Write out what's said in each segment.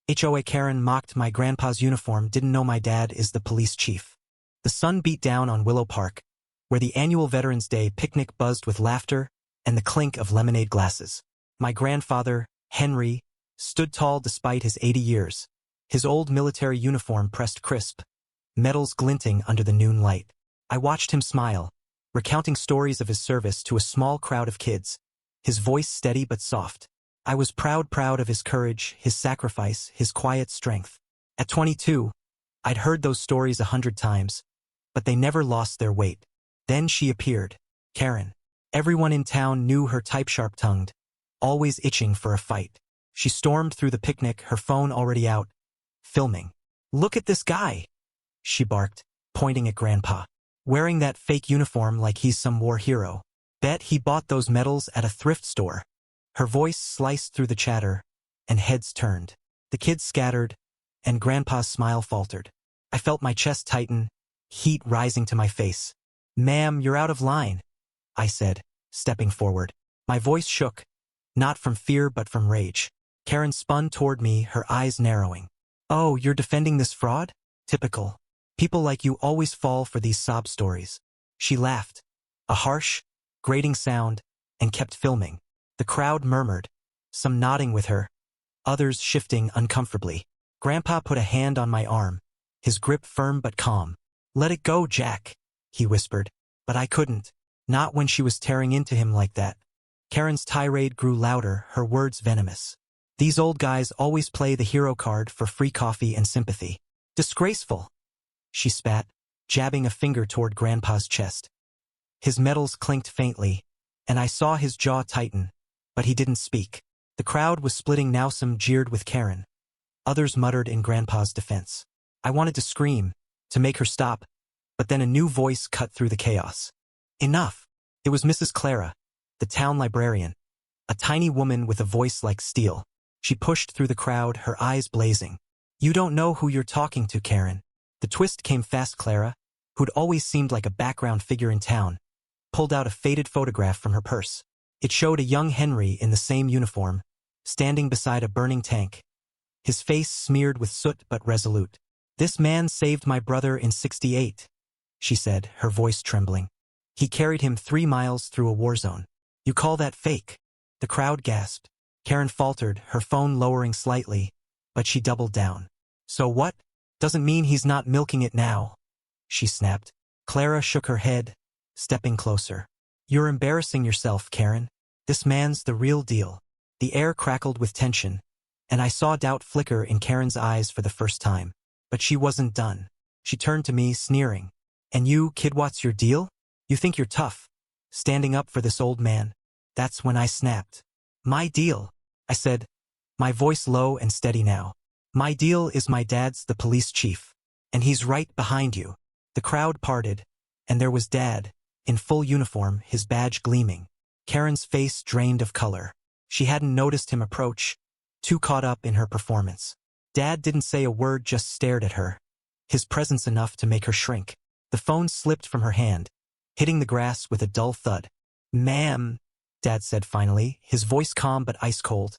HOA Karen mocked my grandpa's uniform, didn't know my dad is the police chief. The sun beat down on Willow Park, where the annual Veterans Day picnic buzzed with laughter and the clink of lemonade glasses. My grandfather, Henry, stood tall despite his 80 years, his old military uniform pressed crisp, medals glinting under the noon light. I watched him smile, recounting stories of his service to a small crowd of kids, his voice steady but soft. I was proud of his courage, his sacrifice, his quiet strength. At 22, I'd heard those stories 100 times, but they never lost their weight. Then she appeared, Karen. Everyone in town knew her type, sharp-tongued, always itching for a fight. She stormed through the picnic, her phone already out, filming. "Look at this guy," she barked, pointing at Grandpa, wearing that fake uniform like he's some war hero. "Bet he bought those medals at a thrift store." Her voice sliced through the chatter, and heads turned. The kids scattered, and Grandpa's smile faltered. I felt my chest tighten, heat rising to my face. "Ma'am, you're out of line," I said, stepping forward. My voice shook, not from fear but from rage. Karen spun toward me, her eyes narrowing. "Oh, you're defending this fraud? Typical. People like you always fall for these sob stories." She laughed, a harsh, grating sound, and kept filming. The crowd murmured, some nodding with her, others shifting uncomfortably. Grandpa put a hand on my arm, his grip firm but calm. "Let it go, Jack," he whispered. But I couldn't, not when she was tearing into him like that. Karen's tirade grew louder, her words venomous. "These old guys always play the hero card for free coffee and sympathy. Disgraceful," she spat, jabbing a finger toward Grandpa's chest. His medals clinked faintly, and I saw his jaw tighten, but he didn't speak. The crowd was splitting now. Some jeered with Karen. Others muttered in Grandpa's defense. I wanted to scream, to make her stop, but then a new voice cut through the chaos. "Enough." It was Mrs. Clara, the town librarian, a tiny woman with a voice like steel. She pushed through the crowd, her eyes blazing. "You don't know who you're talking to, Karen." The twist came fast. Clara, who'd always seemed like a background figure in town, pulled out a faded photograph from her purse. It showed a young Henry in the same uniform, standing beside a burning tank, his face smeared with soot but resolute. "This man saved my brother in '68, she said, her voice trembling. "He carried him 3 miles through a war zone. You call that fake?" The crowd gasped. Karen faltered, her phone lowering slightly, but she doubled down. "So what? Doesn't mean he's not milking it now," she snapped. Clara shook her head, stepping closer. "You're embarrassing yourself, Karen. This man's the real deal." The air crackled with tension, and I saw doubt flicker in Karen's eyes for the first time. But she wasn't done. She turned to me, sneering. "And you, kid, what's your deal? You think you're tough, standing up for this old man?" That's when I snapped. "My deal," I said, my voice low and steady now. "My deal is my dad's the police chief, and he's right behind you." The crowd parted, and there was Dad, in full uniform, his badge gleaming. Karen's face drained of color. She hadn't noticed him approach, too caught up in her performance. Dad didn't say a word, just stared at her, his presence enough to make her shrink. The phone slipped from her hand, hitting the grass with a dull thud. "Ma'am," Dad said finally, his voice calm but ice cold.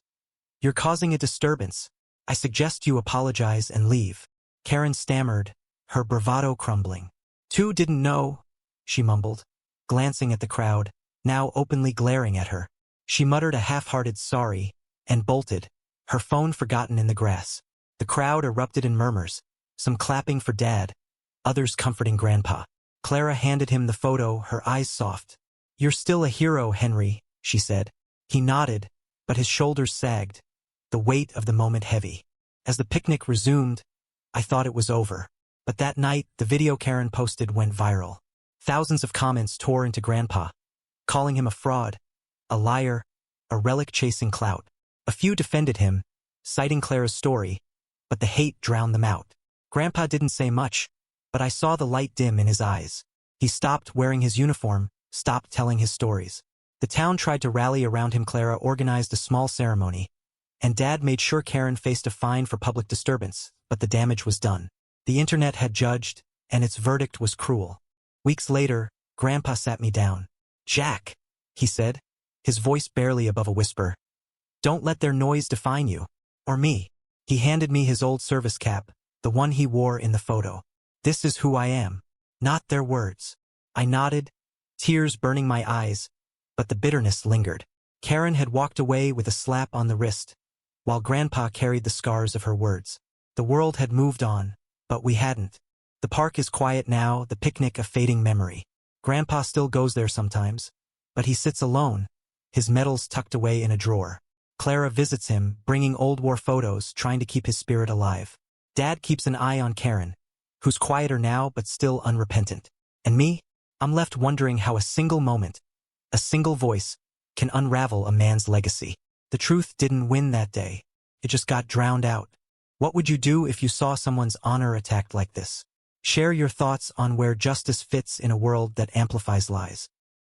"You're causing a disturbance. I suggest you apologize and leave." Karen stammered, her bravado crumbling. "Two didn't know," she mumbled, glancing at the crowd, now openly glaring at her. She muttered a half-hearted sorry, and bolted, her phone forgotten in the grass. The crowd erupted in murmurs, some clapping for Dad, others comforting Grandpa. Clara handed him the photo, her eyes soft. "You're still a hero, Henry," she said. He nodded, but his shoulders sagged, the weight of the moment heavy. As the picnic resumed, I thought it was over. But that night, the video Karen posted went viral. Thousands of comments tore into Grandpa, calling him a fraud, a liar, a relic chasing clout. A few defended him, citing Clara's story, but the hate drowned them out. Grandpa didn't say much, but I saw the light dim in his eyes. He stopped wearing his uniform, stopped telling his stories. The town tried to rally around him. Clara organized a small ceremony, and Dad made sure Karen faced a fine for public disturbance, but the damage was done. The internet had judged, and its verdict was cruel. Weeks later, Grandpa sat me down. "Jack," he said, his voice barely above a whisper, "don't let their noise define you. Or me. He handed me his old service cap, the one he wore in the photo. This is who I am. Not their words. I nodded, tears burning my eyes, but the bitterness lingered. Karen had walked away with a slap on the wrist, while Grandpa carried the scars of her words. The world had moved on, but we hadn't. The park is quiet now, the picnic a fading memory. Grandpa still goes there sometimes, but he sits alone, his medals tucked away in a drawer. Clara visits him, bringing old war photos, trying to keep his spirit alive. Dad keeps an eye on Karen, who's quieter now but still unrepentant. And me? I'm left wondering how a single moment, a single voice, can unravel a man's legacy. The truth didn't win that day. It just got drowned out. What would you do if you saw someone's honor attacked like this? Share your thoughts on where justice fits in a world that amplifies lies.